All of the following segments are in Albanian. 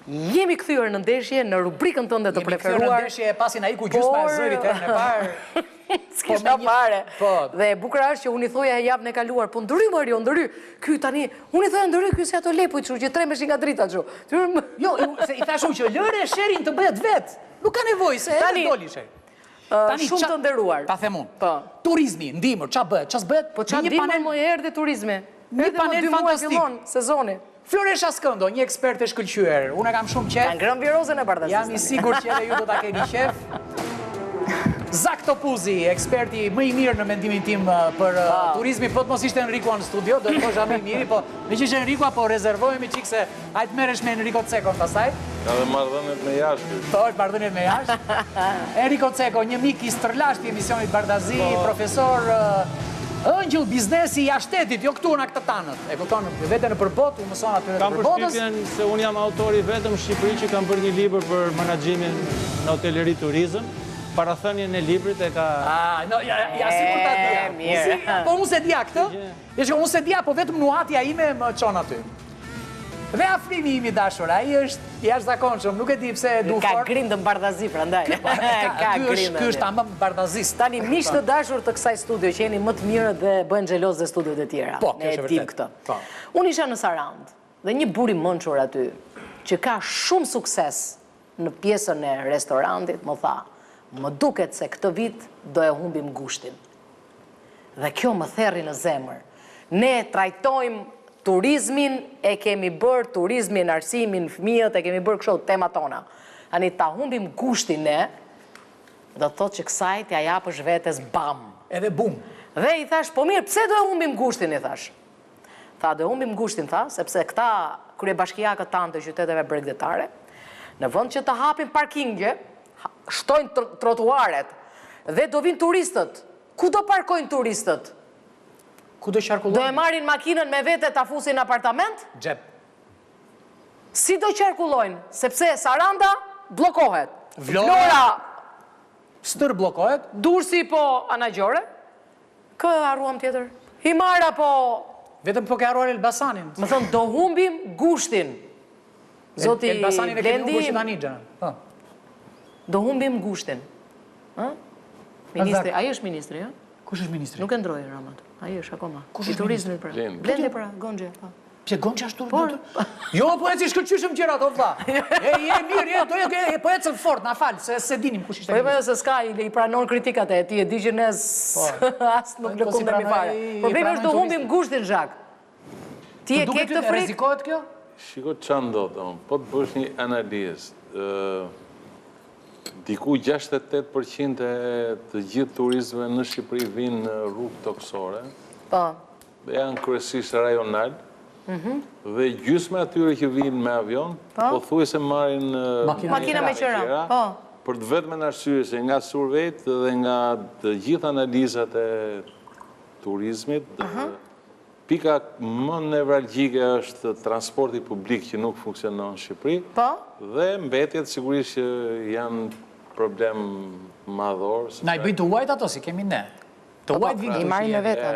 Jemi kthyer në ndeshje në rubrikën tënde të preferuar. Jemi kthyer në ndeshje pasi na iku gjysma e zërit herën e parë. S'kisha fare. Dhe e bukur është që unë i thoja javën e kaluar, po ndëry Mario, ndëry. Ky tani, unë i thoja ndëry ky si ato lepujt, kështu që tremesh nga drita kështu. Jo, se i thashun që lëre sherin të bëhet vet. Nuk ka nevojë se edhe doli sher. Tani shumë të nderuar. Ta them unë. Po. Turizmi, ndihmër, ç'a bëhet? Ç'a s'bëhet? Po ç'a ndihmër më erdhi turizmi. Një panel fantastik. Sezoni. Floresha Skëndo, një ekspert e shkëlqyer. Unë kam shumë qef. Ka ngrënë virozën e Bardhazisë. Jam i sigurt që edhe ju do ta keni qef. Zak Topuzi, eksperti më i mirë në mendimin tim për turizmi, po të mos ishte Enrico në studio, do të thosha më i miri, po me që ishte Enrico, po rezervojemi çik se ajt merresh me Enrico Cekon pastaj. Ka dhe marrëdhëniet me jashtë. Po, është marrëdhëniet me jashtë. Enrico Ceko, një mik i stërlasht i emisionit Bardhazi, profesor ëngjëll biznesi i shtetit, jo këtu në këtë tanët. E kupton, vete në përbot, u mëson atyre të përbotës. Kam përshtypjen se unë jam autori vetëm në Shqipëri që kam bërë një libër për menaxhimin në hoteleri turizëm. Parathënien e librit e ka... Ja sigur ta dia. Po unë se dia këtë, e që unë se dia, po vetëm nuhatja ime më çon aty. Dhe afrimi imi dashur, ai është jashtëzakonshëm, nuk e di pse du fort. Ka grindën Bardhazi prandaj. Ka grindën. Ky është ambëm Bardhazis. Tani miq të dashur të kësaj studio që jeni më të mirë dhe bëhen xheloz dhe studiot e tjera. Po, kjo është vërtet. Këtë. Unë isha në Sarand dhe një buri mençur aty që ka shumë sukses në pjesën e restorantit, më tha, më duket se këtë vit do e humbim gushtin. Dhe kjo më therri në zemër. Ne trajtojmë turizmin, e kemi bërë turizmin, arsimin, fëmijët, e kemi bërë kështu tema tona. Ani ta humbim gushtin ne, do të thotë që kësaj t'ja japësh vetes bam. Edhe bum. Dhe i thash, po mirë, pse do e humbim gushtin, i thash. Tha, do e humbim gushtin, tha, sepse këta kryebashkiakët tanë të qyteteve bregdetare, në vend që të hapin parkingje, shtojnë trotuaret, dhe do vinë turistët. Ku do parkojnë turistët? Ku do qarkullojnë? Do e marrin makinën me vete ta fusin në apartament? Xhep. Si do qarkullojnë? Sepse Saranda blokohet. Vlora stër blokohet. Durrësi po Anagjore. Kë harruam tjetër? Himara po... Vetëm po ke harruar Elbasanin. Më thonë, do humbim gushtin. Zoti Elbasanin e kemi Blendi... gushtin Anixha. Do humbim gushtin. Ministri, ai është ministri, ja? Kush është ministri? Nuk e ndroi Ramat. Ai është akoma. Kush I është turizmit pra. Blendi pra, Gonxhe. Pse Gonxha ashtu? Jo, po eci shkëlqyshëm gjëra ato vlla. Je mirë, po ecën fort, na fal, se dinim kush ishte. Po se s'ka i pranon kritikat e ti, e di që ne as nuk lëkundemi fare. Problemi është do humbim gushtin, Zhak. Ti e ke këtë frikë? Rrezikohet kjo? Shiko ç'a ndodh, po të bësh një analizë, diku 68% e të gjithë turistëve në Shqipëri vinë në rrugë toksore. Po. Dhe janë kryesisht rajonal. Dhe gjysma atyre që vinë me avion, pothuajse marrin makina me qira. Po. Për të vetëm arsye se nga survejt dhe nga të gjithë analizat e turizmit, pika më nevralgjike është transporti publik që nuk funksionon në Shqipëri. Po. Dhe mbetjet sigurisht që janë problem madhor. Na i bëjnë të uajt ato, si kemi ne. Të uajt vinë i marrin me vete.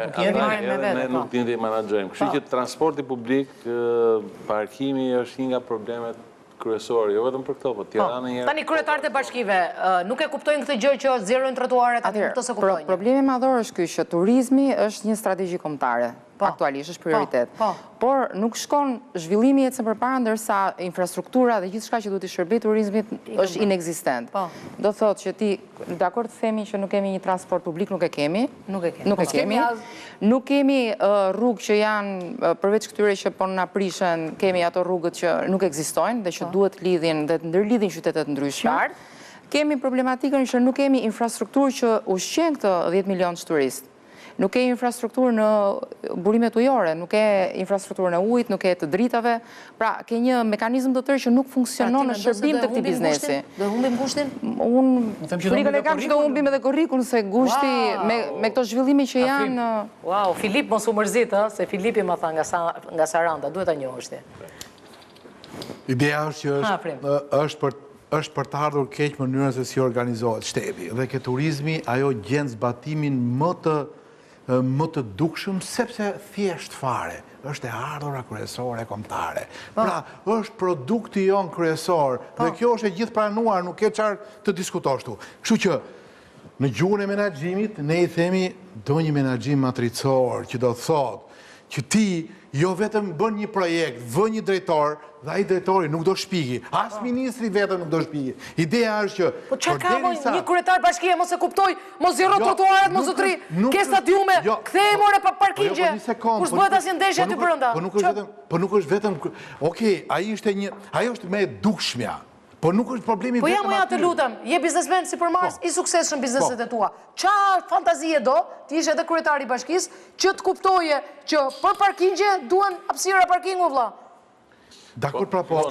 Ne nuk din të i managjojmë. Kështu që transporti publik, parkimi është një nga problemet kryesore, jo vetëm për këto, po Tirana një... Tani kryetarët e bashkive nuk e kuptojnë këtë gjë që zjerojnë trotuaret, atë nuk të se kuptojnë. Problemi madhor është ky që turizmi është një strategji kombëtare. Aktualisht është prioritet. Por nuk shkon zhvillimi ecën përpara ndërsa infrastruktura dhe gjithçka që duhet të shërbejë turizmit është inekzistent. Do thotë që ti dakord themi që nuk kemi një transport publik, nuk e kemi. Nuk e kemi. Nuk kemi rrugë që janë përveç këtyre që po na prishen, kemi ato rrugët që nuk ekzistojnë dhe që duhet lidhin dhe të ndërlidhin qytetet ndryshme. Kemi problematikën që nuk kemi infrastrukturë që ushqen këtë 10 milion turistë. Nuk ke infrastrukturë në burimet ujore, nuk ke infrastrukturë në ujit, nuk ke të dritave, pra ke një mekanizm të tërë që nuk funksionon në shërbim të këtij biznesi. Do humbim gushtin? Unë frikën e kam që do humbim edhe korrikun, se gushti me këto zhvillime që janë... Wow, Filip mos u mërzit, se Filipi më tha nga Saranda, duhet ta njohësh ti. Ideja është që është për të ardhur keq mënyrën se si organizohet shtepi. Dhe ke turizmi, ajo gjen zbatimin më të më të dukshëm, sepse thjesht fare, është e ardhura kryesore kombëtare. Pra, është produkti jonë kryesor, dhe kjo është e gjithë pranuar, nuk ke qarë të diskutosh tu. Kështu që, në gjuhën e menaxhimit, ne i themi do një menaxhim matricor, që do të thotë që ti jo vetëm bën një projekt, vë një drejtor, dhe ai drejtori nuk do shpigi. As ministri vetëm nuk do shpigi. Ideja është që... Po që ka një kryetar bashkie, mos e kuptoj, mos zero trotuaret, mos zotri, ke stadiume, kthej more pa parkingje, kur s'bëhet asnjë ndeshje aty brenda. Po nuk është vetëm... Okej, ajo është me dukshmja. Po nuk është problemi po vetëm jam të lutem, je biznesmen si për Mars, i suksesshëm bizneset e tua. Qa fantazie do, ti ishe edhe kryetari i bashkisë, që të kuptoje që për parkingje duen hapësira parkingu, vlla. Dakor, pra po.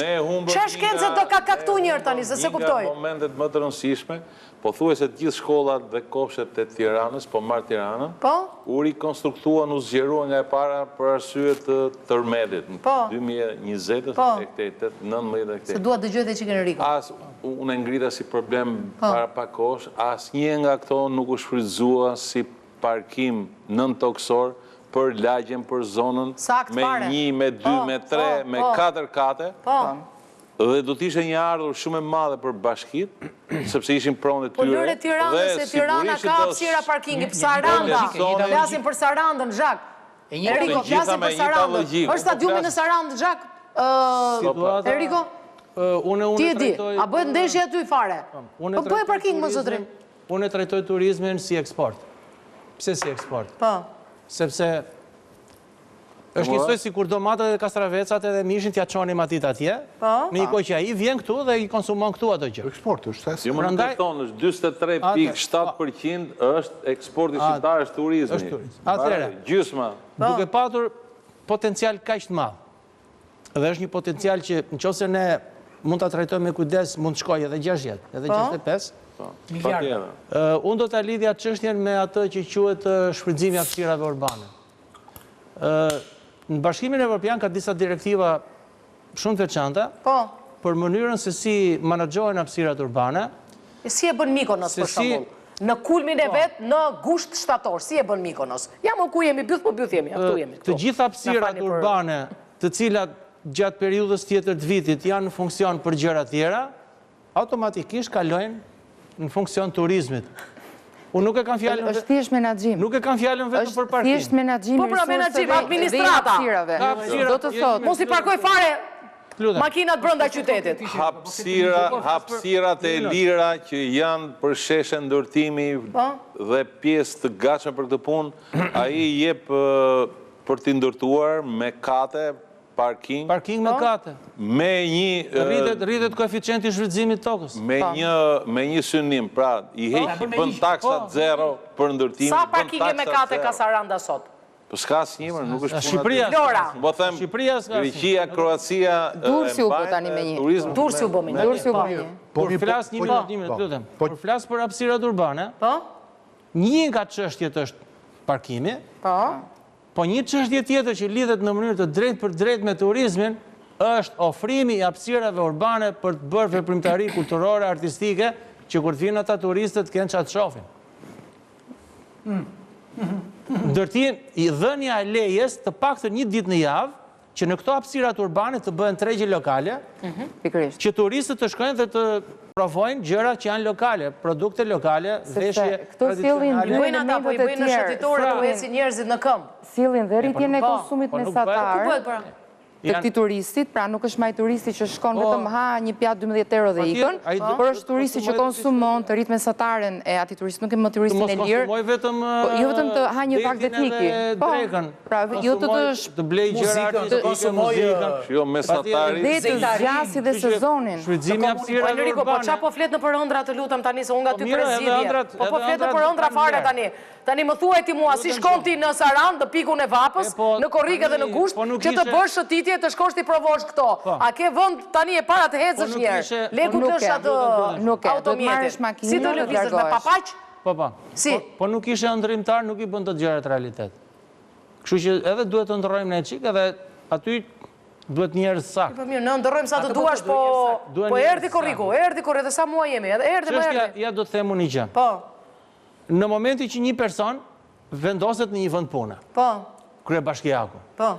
Ne humbëm Qa shkencë do ka kaktu njërë tani, se kuptoj? Nga momentet më të rëndësishme, po thuaj se të gjithë shkollat dhe kopshtet e Tiranës, po marrë Tiranën, u rikonstruktuan, u zgjeruan nga e para për arsye të tërmedit, në 2020, e këtej 19 e këtej. Se dua dëgjoj dhe që kënë Riko. Unë e ngrita si problem para pak kosh, as një nga këto nuk u shfrytëzua si parkim nën toksor, për lagjen, për zonën, me 1, me 2, me 3, me 4 kate, dhe do t'ishe një ardhur shumë e madhe për bashkit, sepse ishin pronë të tyre. Po lëre Tirana, se Tirana ka hapësira parkingi, për Saranda, flasim për Sarandën, Zhak. Eriko, flasim për Sarandën. Është stadiumi në Sarandë, Zhak. Eriko, ti e di, a bëhet ndeshje aty fare? Po bëhet parking, më zotrim. Unë e trajtoj turizmin si eksport. Pse si eksport? Sepse është njësoj si kur domatët dhe kastravecat edhe mishin t'ja qonim atit atje, në i koj që aji vjen këtu dhe i konsumon këtu ato gjë. Eksport është, jo më në tonë, është 23.7% është eksporti shqiptar, është turizmi. Atëre, gjysma. Duke patur potencial kaq të madh, dhe është një potencial që në qoftë se ne mund ta trajtojmë me kujdes, mund të shkojë edhe 60, edhe 65. Unë do të lidhja çështjen me atë që quhet shfrytëzimi i hapësirave urbane. Në Bashkimin Evropian ka disa direktiva shumë të veçanta për mënyrën se si menaxhohen hapësirat urbane. Si e bën Mykonos për shembull? Në kulmin e vet, në gusht shtator, si e bën Mykonos? Ja më ku jemi, byth po byth jemi, këtu jemi. Të gjitha hapësirat urbane, të cilat gjatë periudhës tjetër të vitit janë në funksion për gjëra tjera, automatikisht kalojnë në funksion turizmit. Unë nuk e kam fjallën... është thjesht menaxhim. Nuk e kam fjallën vetëm për parkim. Thjesht menaxhim i resurseve dhe hapësirave. Do të thotë, mos i parkoj fare makinat brenda qytetit. Hapësirat e lira që janë për sheshe ndërtimi dhe pjesë të gatshme për këtë punë, ai jep për t'i ndërtuar me kate, parking me kate. Me një... Rritet koeficienti shfrytëzimit tokës. Me një synim, pra, i heqi bën taksat zero për ndërtimin. Sa parkinge me kate ka Saranda sot? Po s'ka asnjë, nuk është Shqipëria. Po them, Greqia, Kroacia... Durrësi u bë tani me një. Durrësi u bë me një. Por flas një minutë, lutem. Por flas për hapësirat urbane. Një nga çështjet është parkimi. Po një çështje tjetër që lidhet në mënyrë të drejtë për drejtë me turizmin është ofrimi i hapësirave urbane për të bërë veprimtari kulturore, artistike, që kur të vinë ata turistët kanë çfarë të shohin. Ndërtim i dhënia e lejes të paktën një ditë në javë që në këto hapësirat urbane të bëhen tregje lokale, që turistët të shkojnë dhe të provojnë gjëra që janë lokale, produkte lokale, veshje tradicionale. Bëjnë ata, po i bëjnë në shëtitore, po ecin njerëzit në këmbë. Sillin dhe rritjen e konsumit mesatar të këtij turistit, pra nuk është maj turisti që shkon vetëm ha një pjatë 12 euro dhe ikën, por është turisti që konsumon të rritë mesataren e atij turisti, nuk e më turistin e lirë. Mos vetëm jo vetëm të ha një vak dhe tiki. Pra jo të blej gjëra artistike, muzikën. Jo mesatari. Dhe të zgjasë dhe sezonin. Shfrytëzimi i hapësirave urbane. Po çfarë po flet në për ëndra të lutem tani se unë nga ty prezidje. Po flet në për ëndra fare tani. Tani më thuaj ti mua, si shkon ti në Sarandë, në pikun e Vapës, në Korrikë dhe në Gusht, që të bësh shëtitje të shkosh ti provosh këto. A ke vend tani e para të hecësh njerë? Leku të është atë automjetit. Si të lëvizësh me papaq? Po. Si? Po nuk ishe ndërimtar, nuk i bën të gjërat realitet. Kështu që edhe duhet të ndërrojmë ne çik, edhe aty duhet njerëz sakt. Po mirë, ne ndërrojmë sa të duash, po erdhi Korriku, edhe sa muaj jemi, erdhi më erdhi. Ja do të them unë një gjë. Po. Në momenti që një person vendoset në një vend pune. Po. Kryebashkiaku. Po.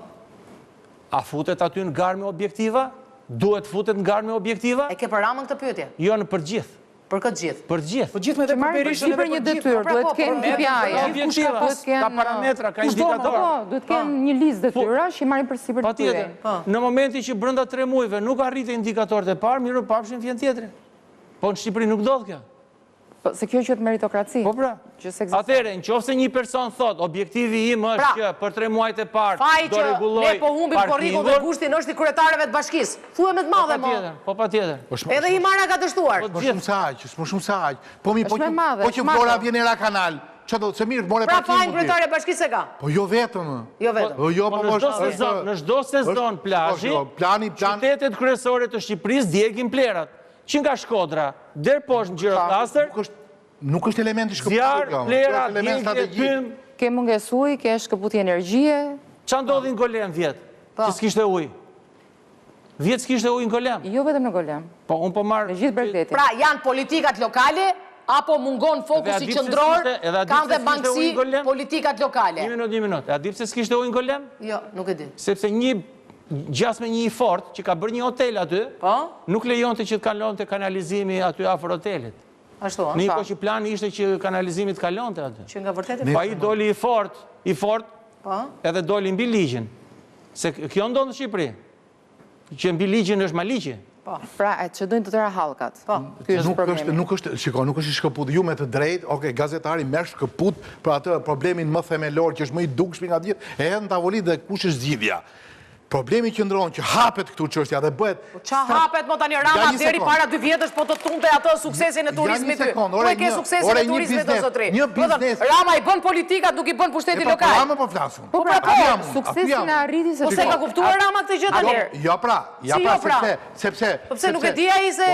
A futet aty në garë me objektiva? Duhet futet në garë me objektiva? E ke për Ramën këtë pyetje? Jo, në përgjith. Për këtë gjithë? Për gjithë. Po gjithë me dhe për Berishën Për një detyrë, duhet të kenë KPI. Objektiva, ka parametra, ka indikator. Duhet të kenë një listë detyra që i marrin përsipër të tyre. Në momenti që brenda 3 muajve nuk arrite indikatorët e parë, mirë pafshin vjen tjetri. Po në Shqipëri nuk ndodh kjo. Se kjo quhet meritokraci. Po pra. Atëherë, nëse një person thot, objektivi im është që për 3 muajt e parë do rregulloj ne po humbim korrikun dhe gushtin është i kryetarëve të bashkisë. Thuhet me të madhe më. Po patjetër. Edhe i marra ka dështuar. Më shumë se aq. Po që Flora vjen era kanal. Ço do të mirë more parkimin. Pra fajin kryetari e bashkisë e ka. Po jo vetëm. Jo vetëm. Jo po në çdo sezon plazhi, qytetet kryesore të Shqipërisë djegin plerat. Që nga Shkodra, der poshtë në Gjirokastër, nuk është elementi shkëputje. Zjarë, plera, djegje, tym. Ke munges ujë, ke shkëputje energjie. Qa ndodhi në Golem vjetë, që s'kishte ujë? Vjetë s'kishte ujë në Golem? Jo vetëm në Golem. Po, unë po marrë... Në gjithë Bregdetin. Pra, janë politikat lokale, apo mungon fokusi qëndror, kanë dhe bankësi politikat lokale. Një minut. A dipë se s'kishte ujë në Golem? Jo, nuk e di. Sepse gjas me një i fort që ka bërë një hotel aty, nuk lejon të që të kalon të kanalizimi aty afër hotelit. Ashtu, në një ko që plani ishte që kanalizimi të kalon të aty. Që nga vërtet e Pa i doli i fort, edhe doli mbi ligjin. Se kjo ndonë në Shqipëri, që mbi ligjin është maligji. Pra, e që dojnë të tëra halkat. Nuk është i shkëput. Ju me të drejt, gazetari merr shkëput për atë problemin më themelor që është më i dukshmi nga gjithë, e hedhë në tavolit dhe kush është zgjidhja. Problemi që ndronë që hapet këtu çështja dhe bëhet... Qa hapet, mo tani Rama, deri para 2 vjetësh po të tunte atë suksesin e turizmit ty. Po e ke suksesin e turizmit të zotri. Rama i bën politikat, nuk i bën pushteti lokal. Po Rama po flasun. Po pra, suksesin e arriti se... Po se ka kuptuar Rama këtë gjë tani? Jo pra, sepse... Po pse nuk e di ai se...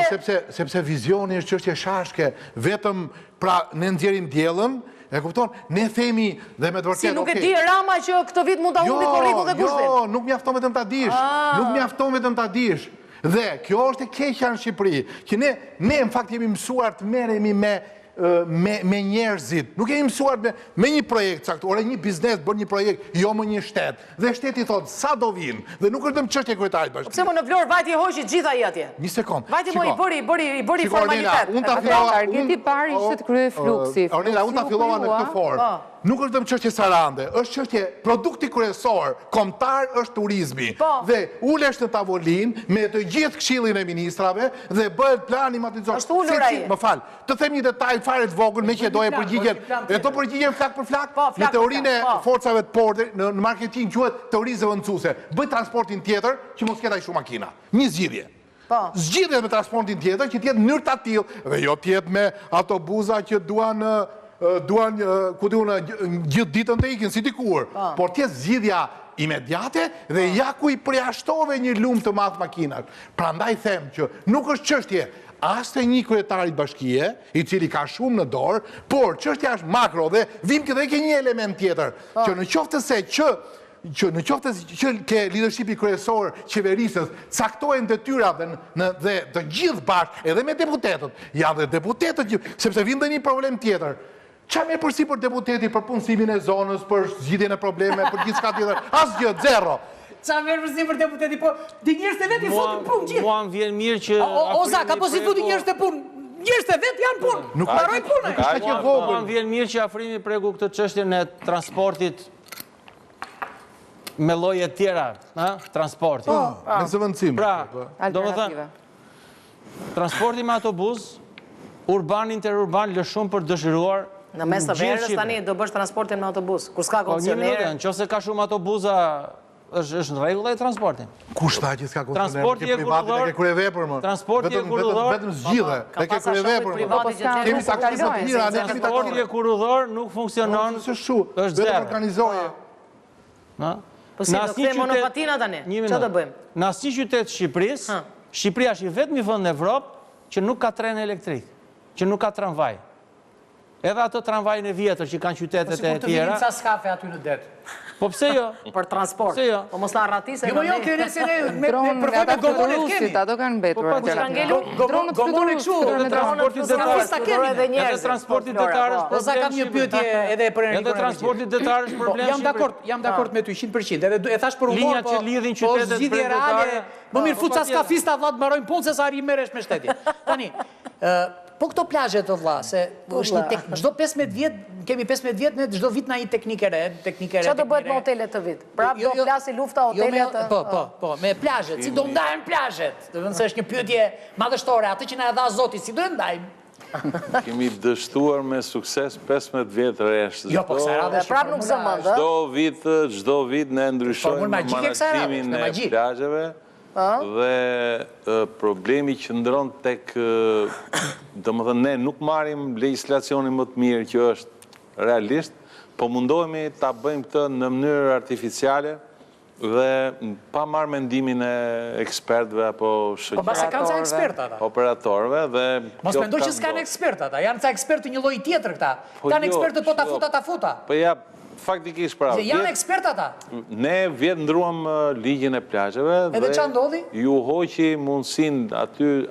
Sepse vizioni është çështje shashke, vetëm pra ne nxjerrim diellën. E kupton? Ne themi dhe me të vërtetë... Si nuk e di Rama që këtë vit mund ta humbi korrikun dhe gushtin? Jo, nuk mjafton vetëm ta dish. Nuk mjafton vetëm ta dish. Dhe kjo është e keqja në Shqipëri, që ne në fakt jemi mësuar të merremi me njerëzit. Nuk jemi mësuar me një projekt caktuar, një biznes bën një projekt, jo më një shtet. Dhe shteti thotë sa do vinë, dhe nuk është vetëm çështje kryetarit bashkisë. Pse më në Vlorë vajti hoqi gjithë ai atje? Një sekond. Vajti më i bëri formalitet. Targeti i parë ishte të kryej fluksi. Ornela, unë ta fillova në këtë formë. Nuk është vetëm çështje Sarande, është çështje produkti kryesor, kombëtar është turizmi. Dhe ulesh në tavolinë me të gjithë këshillin e ministrave dhe bëhet plani maticor. Më fal, të them një detaj fare të vogël, me që doje përgjigjen. E to përgjigjen flak për flak. Në teorinë e forcave të portit, në marketing quhet teori zëvendësuese. Bëj transportin tjetër që mos ketë ai shumë makina. Një zgjidhje. Zgjidhje me transportin tjetër që të jetë në mënyrë të tillë dhe jo të jetë me autobuza që duan ku diun gjithë ditën të ikin si dikur, por tjetë zgjidhja imediate dhe ja ku i përjashtove një lumë të madh makinash. Prandaj them që nuk është çështje as të një kryetarit bashkie, i cili ka shumë në dorë, por çështja është makro dhe vim këtë ke një element tjetër, që në qoftë se që ke leadershipi kryesor qeverisës caktojnë detyrat dhe të gjithë bashkë, edhe me deputetët, janë dhe deputetët, sepse vim dhe një problem tjetër. Qa me përsi për deputeti për punësimin e zonës, për zgjidhjen e probleme, për gjithë s'ka tjetër, asgjë, zero. Qa me përsi për deputeti, po di njerëz të vetë i futin punë gjithë. Mua më vjen mirë që... Oza, ka po si futin njerëz të punë. Njerëz të vetë janë punë. Nuk marroj punë. Mua më vjen mirë që afrimi pregu këtë çështjen e transportit me lloje të tjera, transporti. Me zëvendësim. Pra, domethënë, transporti me autobus, urban, interurban, lë shumë për dëshiruar. Në mes të verës tani do bësh transportin me autobus, kur s'ka koncesioner. Nëse ka shumë autobuza, është në rregull ai transporti. Kush tha që s'ka koncesioner? Transporti e kurrëdor. Transporti e kurrëdor. Vetëm zgjidhe, e ke kryevepër. Kemi taksisa të mira, ne kemi transporti e kurrëdor nuk funksionon. Është zero. Organizoje. Po si do kthejmë monopatina tani? Çfarë do bëjmë? Në asnjë qytet të Shqipërisë, Shqipëria është i vetmi vend në Evropë që nuk ka tren elektrik, që nuk ka tramvaj. Edhe ato tramvajin e vjetër që kanë qytetet e tjera. Po sikur të vinë ca skafe aty në det. Po pse jo? Për transport. Pse jo? Po mos na arratisë. Jo, krenesin me Dronë përvojë me gomonet kemi. rusit, ato kanë mbetur. Gomonet kështu, Transporti detar. Edhe transporti detar është Po sa kam një pyetje edhe për Enrikun. Edhe transporti detar është problem. Jam dakord me ty 100%. Edhe e thash për humor, Linjat që lidhin qytetet zgjidhje reale. Më mirë fut sa skafista vllai mbarojnë punë se sa arri merresh me shtetin. Tani, po këto plazhe të vlla, se është një çdo 15 vjet, kemi 15 vjet ne çdo vit na një teknikë re. Çfarë do bëhet me hotelet të vit? Prap do flasi lufta hotelet. Po, me plazhet, si do ndahen plazhet? Do të thënë se është një pyetje madhështore, atë që na e dha Zoti, si do e ndajmë? Kemi dështuar me sukses 15 vjet rresht. Jo, po kësaj radhe prap nuk zëmend, ë? Çdo vit ne ndryshojmë menaxhimin e plazheve. Dhe problemi që ndron tek, domethënë ne nuk marrim legjislacionin më të mirë që është realisht, po mundohemi ta bëjmë këtë në mënyrë artificiale dhe pa marrë mendimin e ekspertëve apo shoqëtarëve. Po base kanë ca ekspertë ata. Operatorëve dhe mos mendoj që s'kanë ekspertë ata, janë ca ekspertë një lloj tjetër këta. Kanë ekspertë po ta futa. Po ja faktikisht pra. Janë ekspertë ata. Ne vjet ndruam ligjin e plazheve dhe edhe ç'a ndodhi? Ju hoqi mundësinë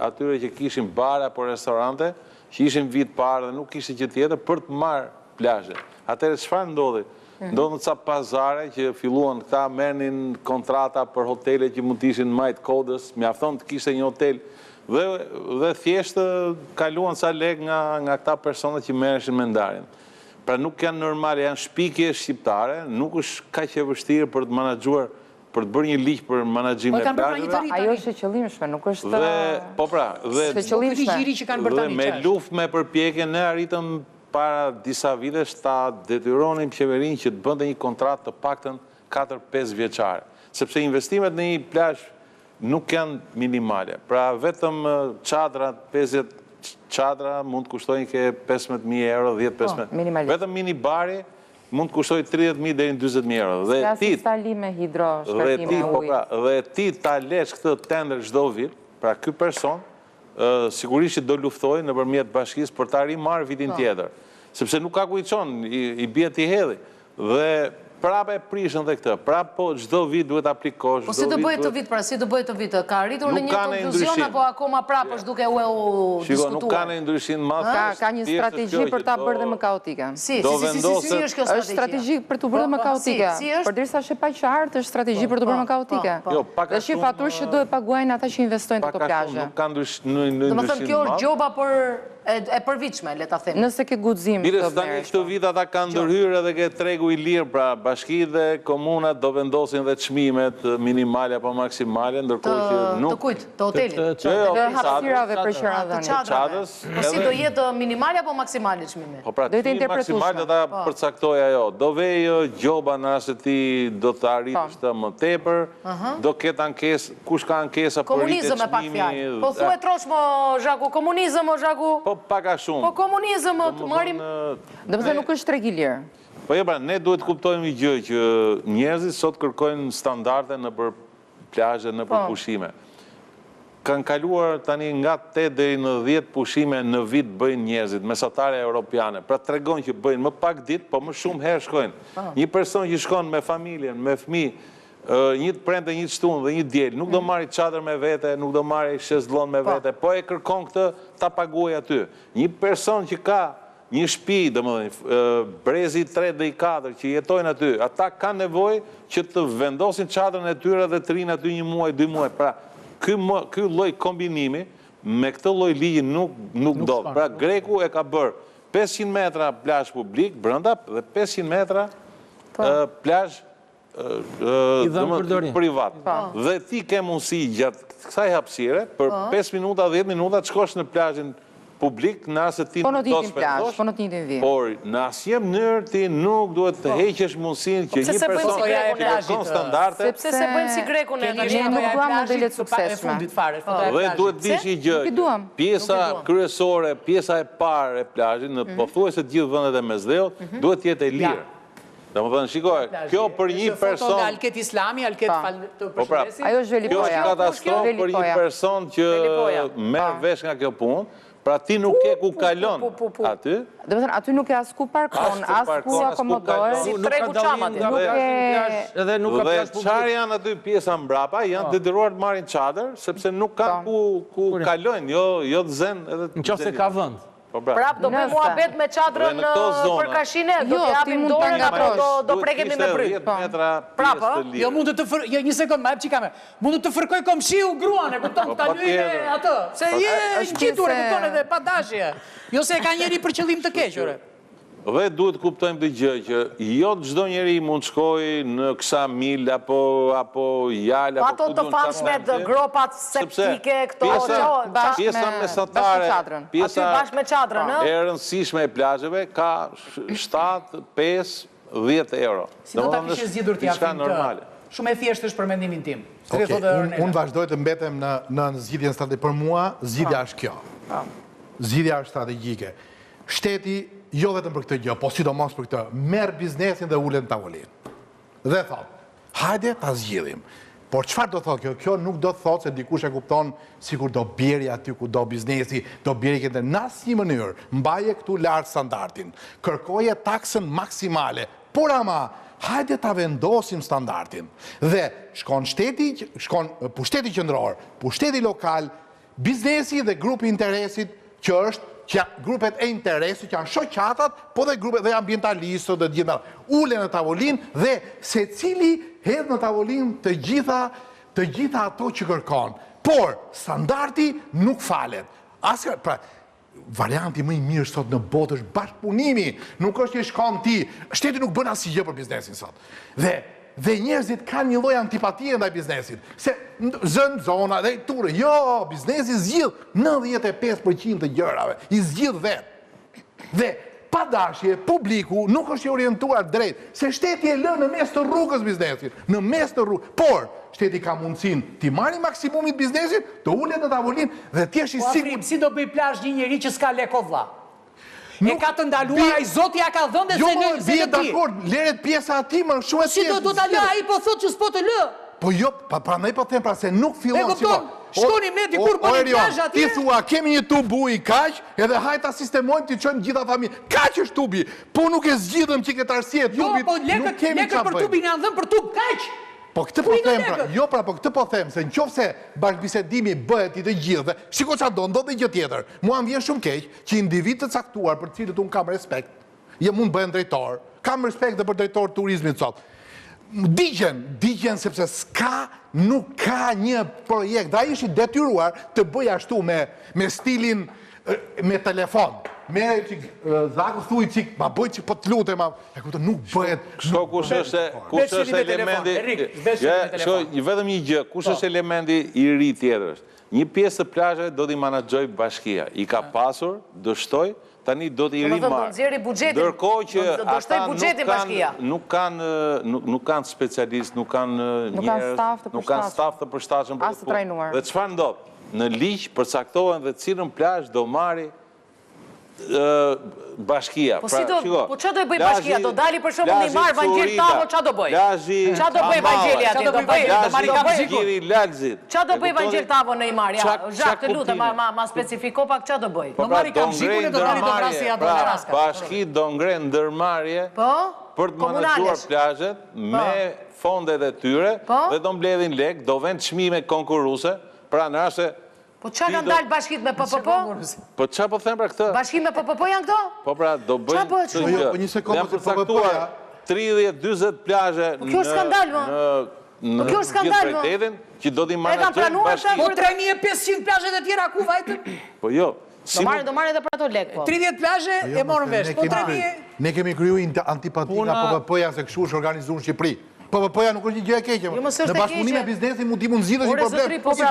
atyre që kishin bare apo restorante, që ishin vit parë dhe nuk kishin gjë tjetër për të marrë plazhe. Atëherë çfarë ndodhi? Ndodhen ca pazare që filluan këta merrnin kontrata për hotele që mund të ishin majt kodës, mjafton të kishte një hotel dhe thjesht kaluan ca lek nga këta persona që merreshin me ndarjen. Pra nuk janë normale, janë shpikje shqiptare, nuk është kaq e vështirë për të menaxhuar, për të bërë një ligj për menaxhimin e plazheve. Ajo është e qëllimshme, nuk është Po pra, dhe me luftë me përpjekje ne arritëm para disa vitesh ta detyronim qeverinë që të bënte një kontratë të paktën 4-5 vjeçare, sepse investimet në një plazh nuk janë minimale. Pra vetëm çadrat 50 çadra mund të kushtojnë ke 15.000 euro, 10-15. Vetëm minibari mund të kushtojë 30.000 deri në 40.000 euro. Dhe ti ta lesh këtë tender çdo vit, pra ky person sigurisht që do luftojë nëpërmjet bashkisë për ta rimarrë vitin tjetër. Sepse nuk ka ku i çon, i bie ti hedhi. Dhe prapë e prishën dhe këtë. Prapë po çdo vit duhet aplikosh. Po si do bëhet të vit, pra si do bëhet të vit? Ka arritur në një konkluzion apo akoma prapë është duke u diskutuar? Shiko, nuk ka në ndryshim madh. Ka një strategji për ta bërë dhe më kaotike. Si është kjo strategji? Është strategji për të bërë më kaotike. Përderisa është e paqartë, është strategji për të bërë më kaotike. Dhe shi faturë që do e paguajnë ata që investojnë në këto plazhe. Nuk ka ndryshim. Domethënë kjo është gjoba e përvitshme, le ta them. Nëse ke guxim të bësh. Këtë vit ata kanë ndërhyrë edhe ke tregu i lirë, pra bashkitë dhe komunat do vendosin dhe çmimet minimale apo maksimale, ndërkohë që nuk. Të kujt? Të hotelit? Të hapësirave për qeradhënie. Çadës. Si do jetë minimale apo maksimale çmimi? Po pra, maksimale do ta përcaktoj ajo. Do vej gjoba në rast se ti do të arritësh të më tepër, do ketë ankesë, kush ka ankesa për rritje çmimi. Komunizëm me pak fjalë. Po thuaj trosh mo Zhaku, komunizëm o Zhaku. Po pak a shumë. Po komunizëm të marrim. Domethënë nuk është treg i lirë. Po jo, pra, ne duhet kuptojmë një gjë që njerëzit sot kërkojnë standarde në për plazhe, në për pushime. Kanë kaluar tani nga 8 deri në 10 pushime në vit bëjnë njerëzit, mesatare europiane. Pra tregon që bëjnë më pak ditë, po më shumë herë shkojnë. Një person që shkon me familjen, me fëmijë, një të prente, një të shtunë dhe një djelë, nuk do marri çadër me vete, nuk do marri shezllon me vete, po e kërkon këtë ta paguaj aty. Një person që ka një shtëpi, domethënë brezi 3 dhe i 4 që jetojnë aty, ata kanë nevojë që të vendosin çadrën e tyre dhe të rinë aty 1 muaj, 2 muaj. Pra, ky lloj kombinimi me këtë lloj ligji nuk do. Pra, Greku e ka bërë 500 metra plazh publik brenda dhe 500 metra plazh privat. Dhe ti ke mundësi gjatë kësaj hapësire për 5 minuta, 10 minuta të shkosh në plazhin publik në asë ti nuk do spendosh. Po në të njëjtin vit. Por në asnjë mënyrë ti nuk duhet të heqësh mundësinë që një person që kërkon standarde. Sepse se bëjmë si Grekun ne tani. Ne nuk duam modele të suksesshme. Dhe duhet dish një gjë. Pjesa kryesore, pjesa e parë e plazhit në pothuajse të gjithë vendet e mesdheut duhet të jetë e lirë. Domethënë, shikoj, kjo për një person nga Alket Islami, Alket të përshëndesim. Ajo është velipoja. Kjo është katastrofë për një person që merr vesh nga kjo punë, Pra ti nuk ke ku kalon aty. Dhe me thënë, aty nuk e as ku parkon, as ku akomodohet. Si tregu qama ti. Edhe nuk ka Dhe plash publik. çfarë janë aty pjesa mbrapa, janë detyruar të marrin çadër, sepse nuk kanë ku kalojnë, jo të zen edhe të Nëse ka vend. Prap do bëjmë muhabet me çadrën për kashinë, do t'i japim dorën apo do prekemi me bryt. 10 metra Prap, pjesë të Jo, lirë. mund të fërkoj, një sekundë, ma e që kamerë, mund të fërkoj komshiu gruan, e kupton, ta lyjë atë, se je ngjitur, e kupton, edhe pa dashje. Jo se e ka njeri për qëllim të kequre. Dhe duhet kuptojmë të gjë që jo çdo njeri mund shkoj në Ksamil apo Jal Ato të famshme gropat septike, këto pjesa mesatare, pjesa bashkë me çadrën, e rëndësishme e plazheve ka 7, 5, 10 euro. Si do ta kishe zgjedhur ti afim normale. Shumë e thjeshtë është për mendimin tim. Unë vazhdoj të mbetem në zgjidhjen strategjike. Për mua, zgjidhja është kjo. Zgjidhja është strategjike. Shteti, jo vetëm për këtë gjë, po sidomos për këtë, merr biznesin dhe ulet në tavolinë. Dhe thot, hajde ta zgjidhim. Por çfarë do thotë kjo? Kjo nuk do të thotë se dikush e kupton sikur do bjeri aty ku do biznesi, do bjeri këtë në asnjë mënyrë. Mbaje këtu lart standardin. Kërkoje taksën maksimale. Por ama, hajde ta vendosim standardin. Dhe shkon shteti, shkon pushteti qendror, pushteti lokal, biznesi dhe grupi interesit që është që grupet e interesit, që janë shoqatat, po dhe grupet dhe ambientalistët dhe gjitha. Ule në tavolinë dhe se cili hedh në tavolinë të gjitha ato që kërkon. Por, standardi nuk falet. Pra, varianti më i mirë sot në botë është bashkëpunimi. Nuk është që shkon ti. Shteti nuk bën asgjë për biznesin sot. Dhe njerëzit kanë një lloj antipatie ndaj biznesit. Se zën zona dhe turë. Jo, biznesi zgjidh 95% të gjërave. I zgjidh vetë. Dhe pa dashje, publiku nuk është i orientuar drejt. Se shteti e lë në mes të rrugës biznesit. Në mes të rrugës. Por, shteti ka mundësinë ti marri maksimumit biznesit, të ulet në tavolinë dhe ti je i sigurt. Si do bëj plazh një njeri që s'ka lek o vlla? E ka të ndaluar ai Zoti ja ka dhënë Jo, se bie dakord, leret pjesa aty më shumë e Si do ta lë ai po thotë që s'po të lë? Po jo, prandaj po them pra se nuk fillon si po. Shkonim ne dikur për një plazh atje. Ti thua kemi një tub uji kaq, edhe hajt ta sistemojmë ti çojmë gjitha familjen. Kaq është tubi. Po nuk e zgjidhëm çiket arsye tubit. Jo, po lekët për tubin janë dhënë për tub kaq. Po këtë po them pra, jo pra, po këtë po them se nëse bashkëbisedimi bëhet i të gjithëve, shiko çfarë do ndodhë gjë tjetër. Mua më vjen shumë keq që individ të caktuar për cilët unë kam respekt, mund bëhen drejtor, kam respekt dhe për drejtor turizmit sot. Digjen sepse nuk ka një projekt, dhe ai është i detyruar të bëj ashtu me stilin me telefon. Mere që Zaku thuj qik, ma bëj që po të lutem, e kupton, nuk bëhet. Shko kush është elementi, vetëm një gjë, kush është elementi i ri tjetër është. Një pjesë të plazheve do t'i menaxhoj bashkia. I ka pasur, do shtoj, tani do t'i rimarë. Ndërkohë që ata nuk kanë specialist, nuk kanë njerëz, nuk kanë staf të përshtatshëm për të punë. Dhe çfarë ndodh? Në ligj përcaktohen dhe cilën plazh do marri bashkia. Po që do bëj bashkia? Do dali për shumë një marë Vangjel Tavo, që do bëj? Që do bëj Vangjeli ati? Që do bëj Vangjel Tavo në i marë? Zhak, të lutë, ma specifiko pak që do bëj? Do marri kam shikun e do marri do vrasi ato në raska. Bashki do ngren ndërmarrje për të menaxhuar plazhet me fondet e tyre dhe do mbledhin lek, do vend çmime konkurruese, pra në rast se Po qa kanë dalë bashkit me PPP? Po qa po them pra këtë? Bashkit me PPP janë këto? Po pra, do bëjnë të gjë. Jam përcaktuar 30-40 plazhe në prioritetin që do t'i menaxhojnë bashkit. Po 3500 plazhet e tjera ku vajtën? Po jo. Do marrë edhe për ato lek, po. 30 plazhe e morën vesh. Po 3000... Ne kemi kryu antipatika PPP-ja se kështu është organizuar në Shqipëri. PPP-ja nuk është një gjë e keqe. Në bashkëpunim me biznesin mund t'i zgjidhësh një problem. Po pra,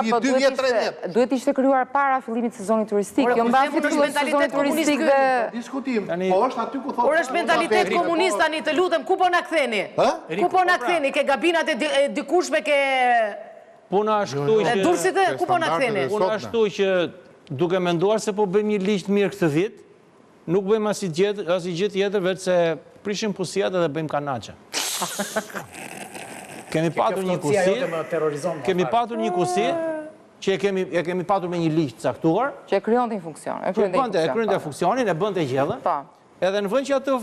duhet ishte krijuar para fillimit sezonit turistik. Jo mbasi sezonit turistik dhe diskutim. Po është aty ku thotë. Por është mentalitet komunist tani, të lutem, ku po na ktheni? Ku po na ktheni? Ke gabinat e dikushme, ke Puna është këtu që dursit, ku po na ktheni? Puna është këtu që duke menduar se po bëjmë një ligj të mirë këtë vit, nuk bëjmë asnjë gjë tjetër veç se prishim pusijat edhe bëjmë kanaçe. Kemi patur një kusi, që e kemi patur me një ligj të caktuar, Që e kryon të një funksion. E kryen të funksionin, e bën të gjellën, edhe në vend që atë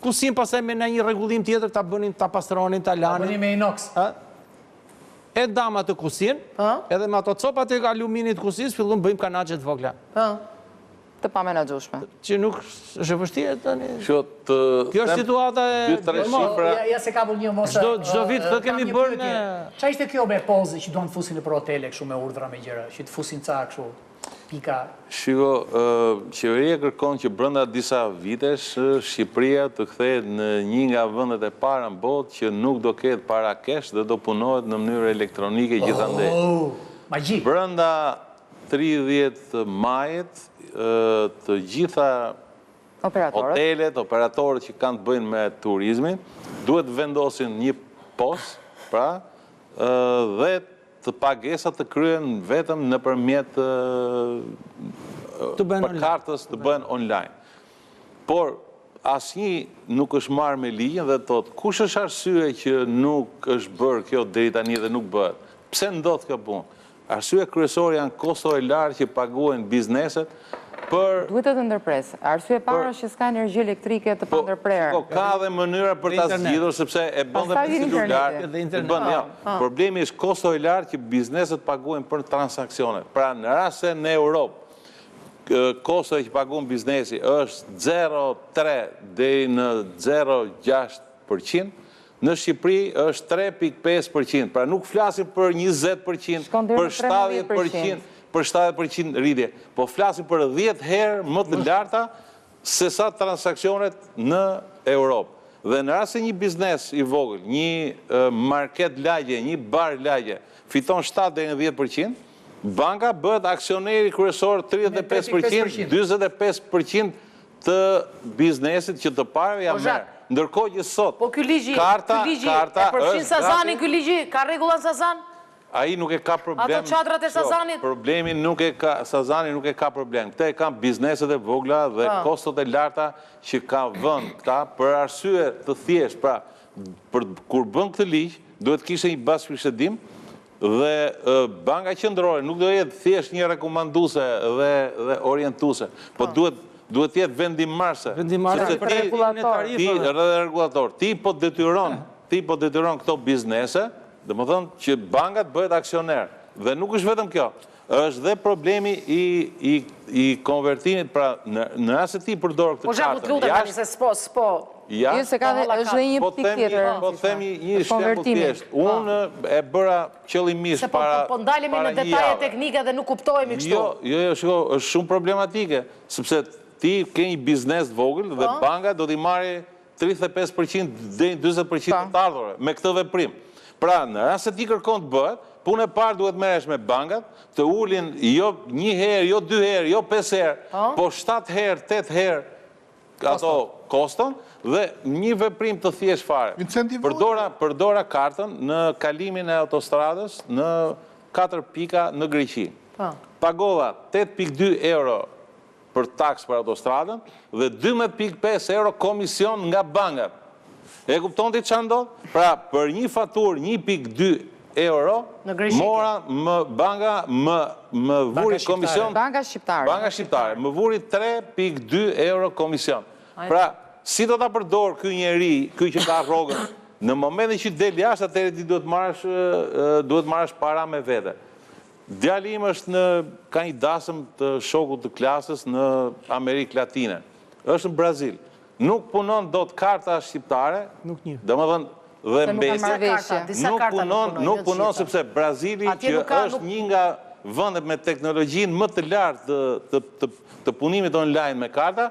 kusin pasaj me në një rregullim tjetër ta bënin, ta pastronin, ta lanin. Ta bënin me inox. E dam atë kusin, edhe me ato copat e aluminit kusis, fillon bëjmë kanaqet vogla. Të pa menaxhueshme. Që nuk është e vështirë tani. Kjo është situata e... Ja se ka për një mos... Çdo vit këtë kemi bërë në... Qa ishte kjo me pozë që duan të fusin në për hotele, kështu me urdhra me gjëra, që të fusin ca kështu, pika... Shiko, qeveria kërkon që brenda disa vitesh, Shqipëria të kthehet në një nga vendet e para në botë që nuk do ketë para kesh dhe do punohet në mënyrë elektronike gjithandej. Magji! Brenda 30 majit, të gjitha hotelet, operatorët që kanë të bëjnë me turizmin, duhet vendosin një pos, pra, dhe të pagesat të kryen vetëm në përmjet kartës të bëhen online. Por, asnjë nuk është marrë me ligjin dhe thotë, kush është arsye që nuk është bërë kjo deri tani dhe nuk bëhet? Pse ndodh kjo punë? Arsye kryesore janë kosto e lartë që paguajnë bizneset për... Duhet të ndërpresë. Arsye e parë është që s'ka energji elektrike të pandërprerë. Ka dhe mënyra për ta zgjidhur sepse e bën dhe me celular. Problemi është kosto e lartë që bizneset paguajnë për transaksionet. Pra në rast se në Europë kosto që paguajnë biznesi është 0,3 deri në 0,6%, në Shqipëri është 3,5%, pra nuk flasim për 20%, për 70%, për 70% rritje, po flasim për 10 herë më të larta se sa transaksionet në Europë. Dhe në rast se një biznes i vogël, një market lagje, një bar lagje, fiton 7 deri në 10%, banka bëhet aksioneri kryesor 35%, 45% të biznesit që të parëve janë merë. Ndërkohë që sot, po ky ligji e përfshin Sazanin, ky ligji ka rregulla Sazan? Ai nuk e ka problem. Ato çadrat e Sazanit? Problemi nuk e ka, Sazani nuk e ka problem. Këta e kanë bizneset e vogla dhe kostot e larta që ka vënë këta për arsye të thjeshtë. Pra, kur bën këtë ligj, duhet kishte një bashkëshëdim dhe Banka Qendrore nuk do jetë thjesht një rekomanduese dhe orientuese, po duhet të jetë vendimarrëse. Vendimarrëse për regulator. Ti po detyron këto biznese, dhe më thënë që bankat bëhet aksioner. Dhe nuk është vetëm kjo. është dhe problemi i konvertimit, pra në rast se ti përdor këtë kartën. Po zhamu të lutem tani se s'po. Jo se ka është dhe një pikë tjetër. Po themi një shembull thjesht. Unë e bëra qëllimisht para po ndalemi në detaje teknike dhe nuk kuptohemi kështu. Jo, shiko, është shumë problematike, sepse ti ke një biznes vogël dhe banka do t'i marrë 35% deri në 40% të ardhurave me këtë veprim. Pra, në rast se ti kërkon të bëhet, punë e parë duhet merresh me bankat, të ulin jo 1 herë, jo 2 herë, jo 5 herë, po 7 herë, 8 herë ato koston dhe një veprim të thjesht fare. Përdora kartën në kalimin e autostradës në 4 pika në Greqi. Pagova 8,2 euro për taks për autostradën dhe 12,5 euro komision nga bankat. E kupton ti çfarë ndodh? Pra, për një faturë 1,2 euro, mora banka më vuri komision. Banka shqiptare. Më vuri 3,2 euro komision. Pra, si do ta përdor ky njeri, ky që ka rrogën, në momentin që del jashtë, atëherë ti duhet marrësh para me vete. Djali im është ka një dasëm të shokut të klasës në Amerikë Latine. Është në Brazil. Nuk punon do të karta shqiptare, dhe më dhënë dhe mbesje, nuk punon sepse Brazili që është një nga vëndet me teknologjinë më të lartë të punimit online me karta,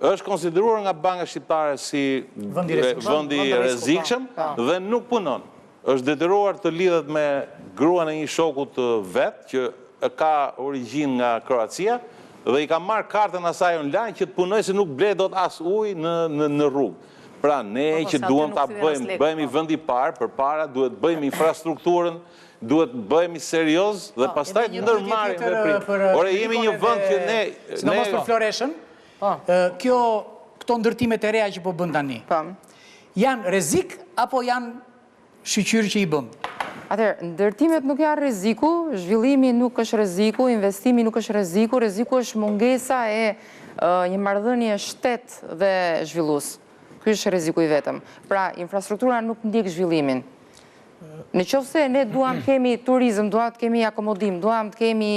është konsideruar nga banka shqiptare si vëndi rrezikshëm dhe nuk punon. Është detyruar të lidhet me gruan e një shokut vetë, që ka origjinë nga Kroacia, dhe i ka marrë kartën asaj online që të punoj se nuk ble do të as ujë në rrugë. Pra, ne që duhem ta bëjmë i vend i parë, për para duhet bëjmë infrastrukturën, duhet bëjmë serioz dhe pastaj ndërmarrim veprim. Ore, jemi një vend që ne... Sidomos për Floreshën, këto ndërtimet e reja që po bën tani, janë rrezik apo janë shqyqyrë që i bëm? Atëherë, ndërtimet nuk janë rreziku, zhvillimi nuk është rreziku, investimi nuk është rreziku, rreziku është mungesa e një marrëdhënie shtet dhe zhvillues. Ky është rreziku i vetëm. Pra, infrastruktura nuk ndjek zhvillimin. Në qoftë se ne duam të kemi turizëm, duam të kemi akomodim, duam të kemi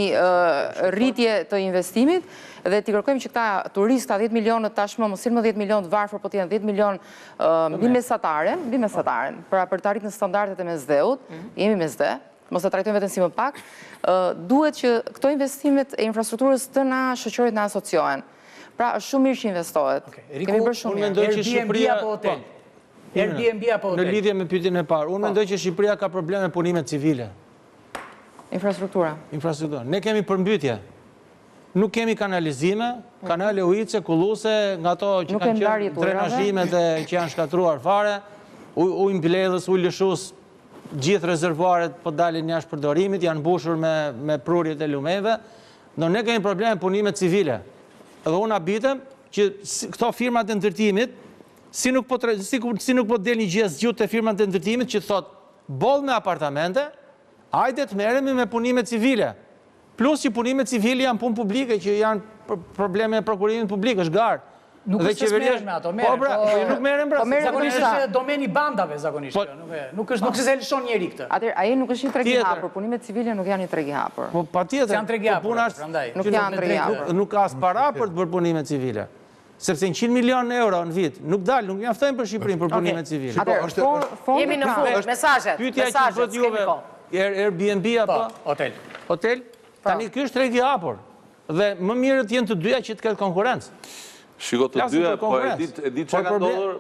rritje të investimit dhe t'i kërkojmë që këta turista 10 milionë tashmë, mos jenë më 10 milionë të varfër, po të jenë 10 milionë mbi mesatare, pra për të arritur në standardet e mesdheut, jemi mesdhe, mos e trajtojmë vetëm si më pak, duhet që këto investimet e infrastrukturës të na shoqërohet na asociohen. Pra, është shumë mirë që investohet. Kemi bërë shumë mirë. Airbnb apo hotel? Airbnb apo hotel? Në lidhje me pyetjen e parë, unë mendoj që Shqipëria ka probleme punime civile. Infrastruktura. Ne kemi përmbytje. Nuk kemi kanalizime, kanale ujitse, kulluse, nga to që kanë qenë drenazhimet që janë shkatruar fare, ujë mbledhës, ujë lëshus, gjithë rezervuaret po dalin jashtë përdorimit, janë mbushur me prurjet e lumeve, do ne kemi probleme punime civile. Edhe unë abitem që këto firmat e ndërtimit, si nuk po del një gjë zgjut të firmat e ndërtimit që thot, boll me apartamente, hajde të merremi me punime civile. Plus që punime civile janë punë publike, që janë probleme e prokurimit publik, është garë. Nuk është të merren me ato, Po, pra, nuk merren, pra. Zakonisht është domeni bandave, zakonisht. Nuk është se lëshon njeri këtë. Atëherë, ai nuk është një treg i hapur, punimet civile nuk janë një treg i hapur. Po, patjetër. Janë treg i hapur, prandaj. Nuk janë treg i hapur. Nuk ka as para për të bërë punime civile. Sepse 100 milion euro në vit, nuk dalë, nuk mjaftojnë për Shqipërinë për punime civile. Jemi në fund, mesazhet. Pyetja që bëhet juve, Airbnb apo? Hotel. Hotel? Tani ky është treg i hapur. Dhe më mirë të jenë të dyja që të ketë konkurrencë. Shiko të dyja, po e di që ka ndodhur,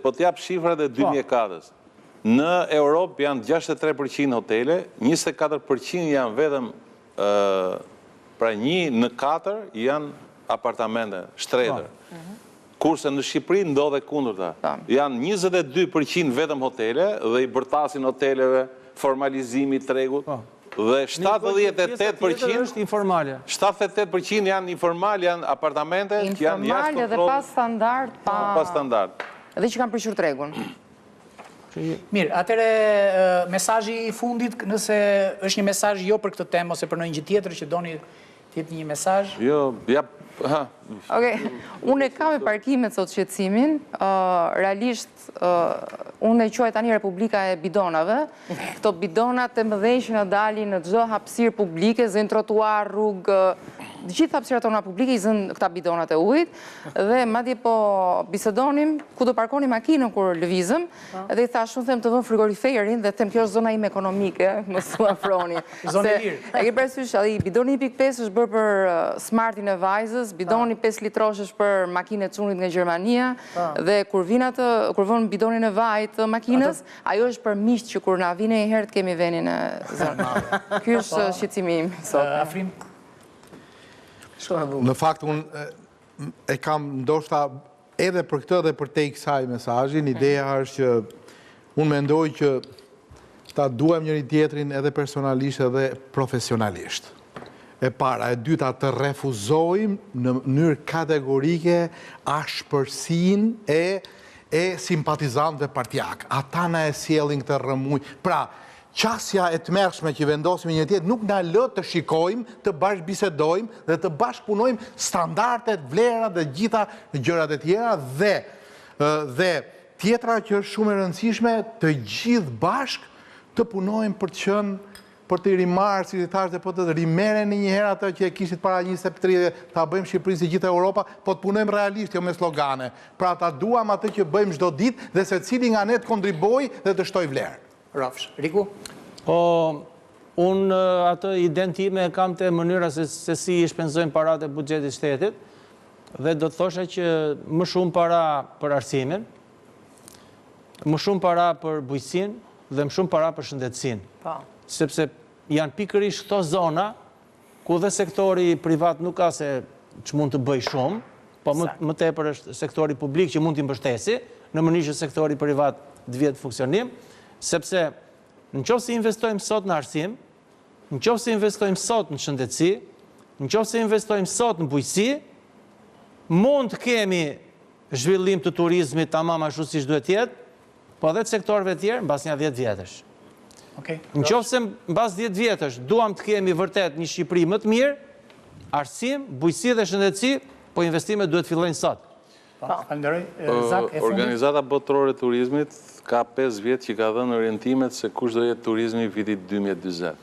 po t'jap shifrat e 2004-ës. Në Europë janë 63% hotele, 24% janë vetëm, pra 1 në 4 janë apartamente, shtretër. Kurse në Shqipëri ndodhe kundërta. Janë 22% vetëm hotele dhe i bërtasin hoteleve, formalizimi tregut, dhe 78% informale. 78% janë informal, janë apartamente, që janë jashtë kontrollit. Informale dhe pas standard. Pas standard. Dhe që kanë prishur tregun. Mirë, atëre mesazhi i fundit, nëse është një mesazh jo për këtë temë, ose për ndonjë gjë tjetër që doni të jetë një mesazh? Jo, ja. Unë e kam me parkimet sot shqetësimin, realisht unë e quaj tani Republika e bidonave, këto bidonat të mëdhenj që në dalin në çdo hapësirë publike, zënë trotuar, rrugë, gjithë hapësirat tona publike i zënë këta bidonat e ujit, dhe madje po bisedonim ku do parkoni makinën kur lëvizëm, dhe i thash, unë them të vëm frigoriferin dhe them kjo është zona ime ekonomike, më su afroni. Zonë e lirë. E ke parasysh, bidoni 1.5 është bërë për smartin e vajzës, bidoni 5 litrosh është për makinë e çunit nga Gjermania, dhe kur vën bidonin e vajt të makinës, ajo është për miqt që kur na vjen një herë të kemi venin e zonë. Ky është shqetësimi im sot. Afrim. Në fakt, unë e kam ndoshta edhe për këtë dhe për te i kësaj mesazhin, ideja është që unë mendoj që ta duhem njëri tjetrin edhe personalisht edhe profesionalisht. E para, e dyta të refuzojmë në mënyrë kategorike ashpërsin e simpatizantëve partijak. Ata na e sjellin këtë rrëmuj. Pra, qasja e të mërshme që vendosim një tjetë nuk na lë të shikojmë, të bashkëbisedojmë dhe të bashkëpunojmë standardet, vlerat dhe gjitha gjërat e tjera dhe tjetra që është shumë e rëndësishme të gjithë bashkë të punojmë për të qenë për të rimarë, si të thash dhe po të rimeren një herë atë që e kishit para 20-30, ta bëjmë Shqipërinë si gjithë Europa, po të punojmë realisht, jo me slogane. Pra ta duam atë që bëjmë çdo ditë dhe se cili nga ne të kontriboj dhe të shtoj vlerë. Rafsh, Riku? Po, unë atë identime kam të mënyra se si i shpenzojmë parat e buxhetit shtetit dhe do të thosha që më shumë para për arsimin, më shumë para për bujqësinë dhe më shumë para për shëndetësinë. Sepse janë pikërisht këto zona ku dhe sektori privat nuk ka se që mund të bëj shumë, po më tepër është sektori publik që mund t'i mbështesi, në mënyrë që sektori privat të vjetë funksionim, sepse në qoftë se investojmë sot në arsim, në qoftë se investojmë sot në shëndetësi, në qoftë se investojmë sot në bujqësi, mund të kemi zhvillim të turizmit tamam ashtu siç duhet jetë, po edhe të sektorëve tjerë mbas një 10 vjetësh. Në qoftë se mbas 10 vjetësh duam të kemi vërtet një Shqipëri më të mirë, arsim, bujqësi dhe shëndetësi, po investimet duhet fillojnë sot. Organizata Botërore e Turizmit ka 5 vjetë që ka dhënë orientimet se kush do jetë turizmi vitit 2020.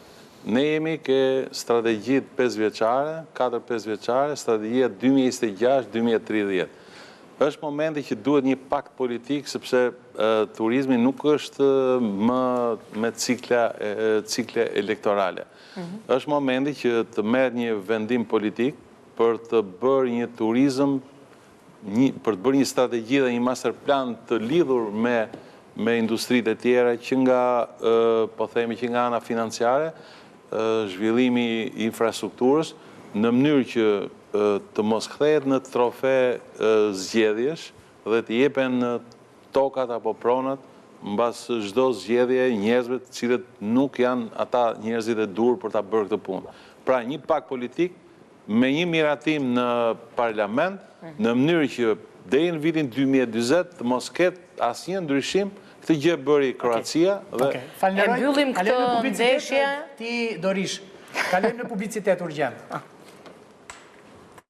Ne jemi ke strategjit 5 vjeqare, 4-5 vjeqare, strategjia 2026-2030. Është momenti që duhet një pakt politik, sepse turizmi nuk është më me cikle elektorale. Është momenti që të merë një vendim politik për të bërë një turizm, për të bërë një strategji dhe një master plan të lidhur me industrit e tjera që nga, po themi që nga ana financiare, zhvillimi infrastrukturës, në mënyrë që të mos kthehet në trofe zgjedhjesh dhe të jepen tokat apo pronat mbas çdo zgjedhje njerëzve të cilët nuk janë ata njerëzit e dur për ta bërë këtë punë. Pra një pakt politik me një miratim në parlament në mënyrë që deri në vitin 2040 të mos ketë asnjë ndryshim. Këtë gjë bëri Kroacia dhe e mbyllim këtë ndeshje. Ti Dorish, kalojmë në publicitet urgjent.